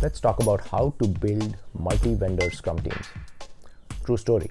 Let's talk about how to build multi-vendor Scrum teams. True story.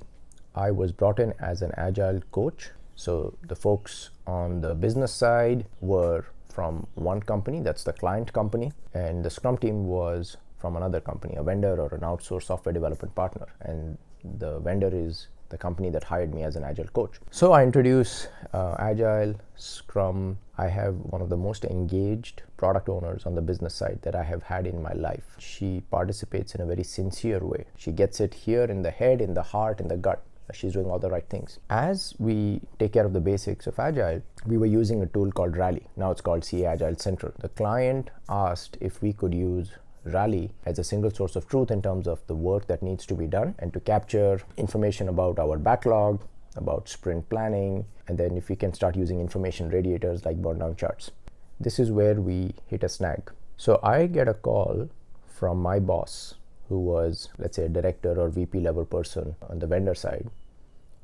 I was brought in as an Agile coach. So the folks on the business side were from one company, that's the client company, and the Scrum team was from another company, a vendor or an outsourced software development partner. And the vendor is the company that hired me as an Agile coach. So I introduce Agile, Scrum. I have one of the most engaged product owners on the business side that I have had in my life. She participates in a very sincere way. She gets it here in the head, in the heart, in the gut. She's doing all the right things. As we take care of the basics of Agile, we were using a tool called Rally. Now it's called CA Agile Central. The client asked if we could use Rally as a single source of truth in terms of the work that needs to be done and to capture information about our backlog, about sprint planning, and then if we can start using information radiators like burn down charts. This is where we hit a snag. So I get a call from my boss, who was, let's say, a director or VP level person on the vendor side,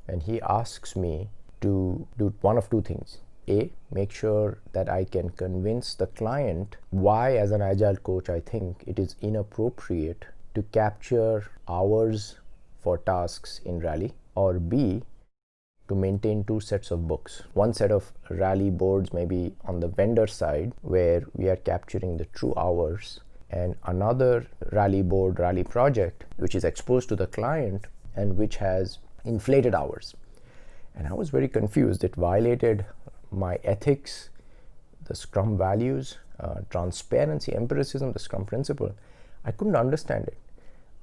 and he asks me to do one of two things. A, make sure that I can convince the client why, as an Agile coach, I think it is inappropriate to capture hours for tasks in Rally, or B, to maintain two sets of books. One set of Rally boards maybe on the vendor side where we are capturing the true hours, and another Rally board, Rally project, which is exposed to the client and which has inflated hours. And I was very confused. It violated my ethics, the Scrum values, transparency, empiricism, the Scrum principle. I couldn't understand it.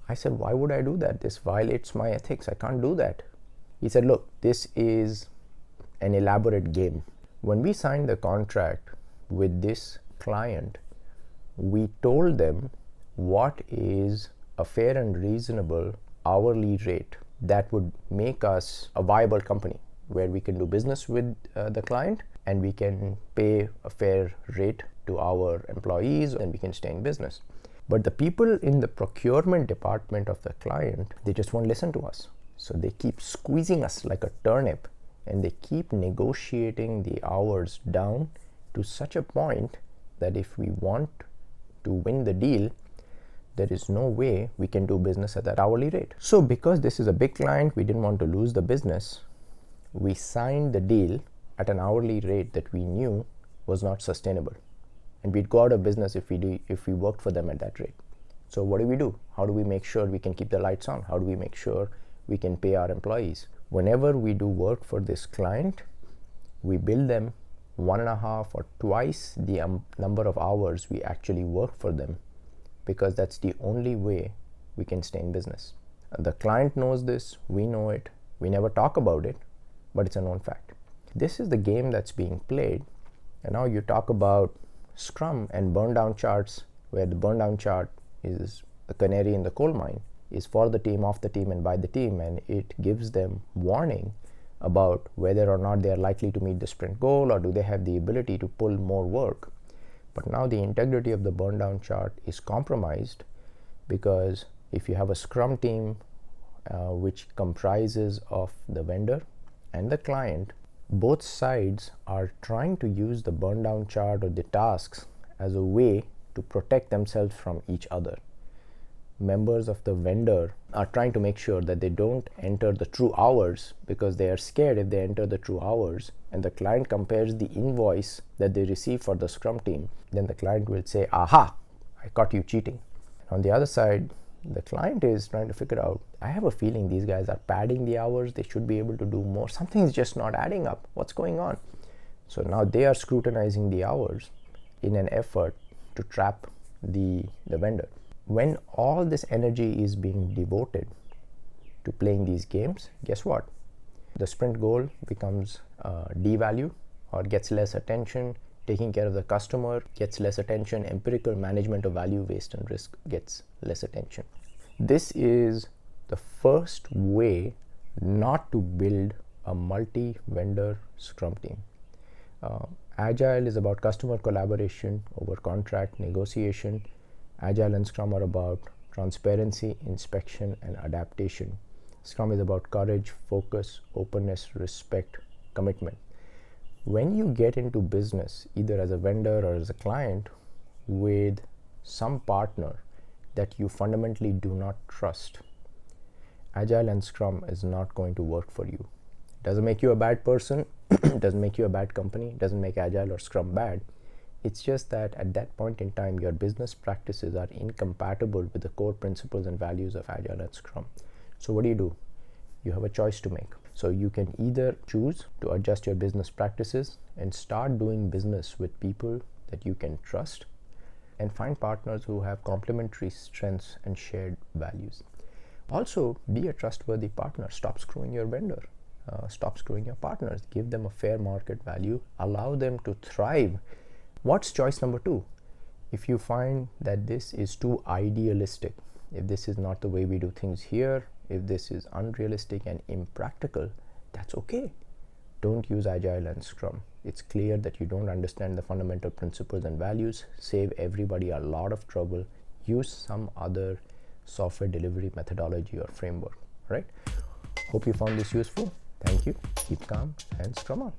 I said, why would I do that? This violates my ethics. I can't do that. He said, look, this is an elaborate game. When we signed the contract with this client, we told them what is a fair and reasonable hourly rate that would make us a viable company, where we can do business with the client and we can pay a fair rate to our employees and we can stay in business. But the people in the procurement department of the client, they just won't listen to us. So they keep squeezing us like a turnip, and they keep negotiating the hours down to such a point that if we want to win the deal, there is no way we can do business at that hourly rate. So because this is a big client, we didn't want to lose the business. We signed the deal at an hourly rate that we knew was not sustainable, and we'd go out of business if we worked for them at that rate. So what do? How do we make sure we can keep the lights on? How do we make sure we can pay our employees? Whenever we do work for this client, we bill them 1.5 or twice the number of hours we actually work for them, because that's the only way we can stay in business. The client knows this, we know it, we never talk about it, but it's a known fact. This is the game that's being played. And now you talk about Scrum and burn down charts, where the burn down chart is the canary in the coal mine, is for the team, of the team, and by the team, and it gives them warning about whether or not they are likely to meet the sprint goal, or do they have the ability to pull more work. But now the integrity of the burn down chart is compromised, because if you have a Scrum team which comprises of the vendor and the client, both sides are trying to use the burn down chart or the tasks as a way to protect themselves from each other. Members of the vendor are trying to make sure that they don't enter the true hours, because they are scared if they enter the true hours and the client compares the invoice that they receive for the Scrum team, then the client will say, aha, I caught you cheating. On the other side, the client is trying to figure out, I have a feeling these guys are padding the hours, they should be able to do more. Something's just not adding up. What's going on? So now they are scrutinizing the hours in an effort to trap the vendor. When all this energy is being devoted to playing these games, guess what? The sprint goal becomes devalued or gets less attention. Taking care of the customer gets less attention. Empirical management of value, waste, and risk gets less attention. This is the first way not to build a multi-vendor Scrum team. Agile is about customer collaboration over contract negotiation. Agile and Scrum are about transparency, inspection, and adaptation. Scrum is about courage, focus, openness, respect, commitment. When you get into business, either as a vendor or as a client, with some partner that you fundamentally do not trust, Agile and Scrum is not going to work for you. It doesn't make you a bad person, it doesn't make you a bad company, it doesn't make Agile or Scrum bad. It's just that at that point in time, your business practices are incompatible with the core principles and values of Agile and Scrum. So what do? You have a choice to make. So you can either choose to adjust your business practices and start doing business with people that you can trust and find partners who have complementary strengths and shared values. Also, be a trustworthy partner. Stop screwing your vendor. Stop screwing your partners. Give them a fair market value. Allow them to thrive. What's choice number 2? If you find that this is too idealistic, if this is not the way we do things here, if this is unrealistic and impractical, that's okay. Don't use Agile and Scrum. It's clear that you don't understand the fundamental principles and values. Save everybody a lot of trouble. Use some other software delivery methodology or framework, right? Hope you found this useful. Thank you. Keep calm and Scrum on.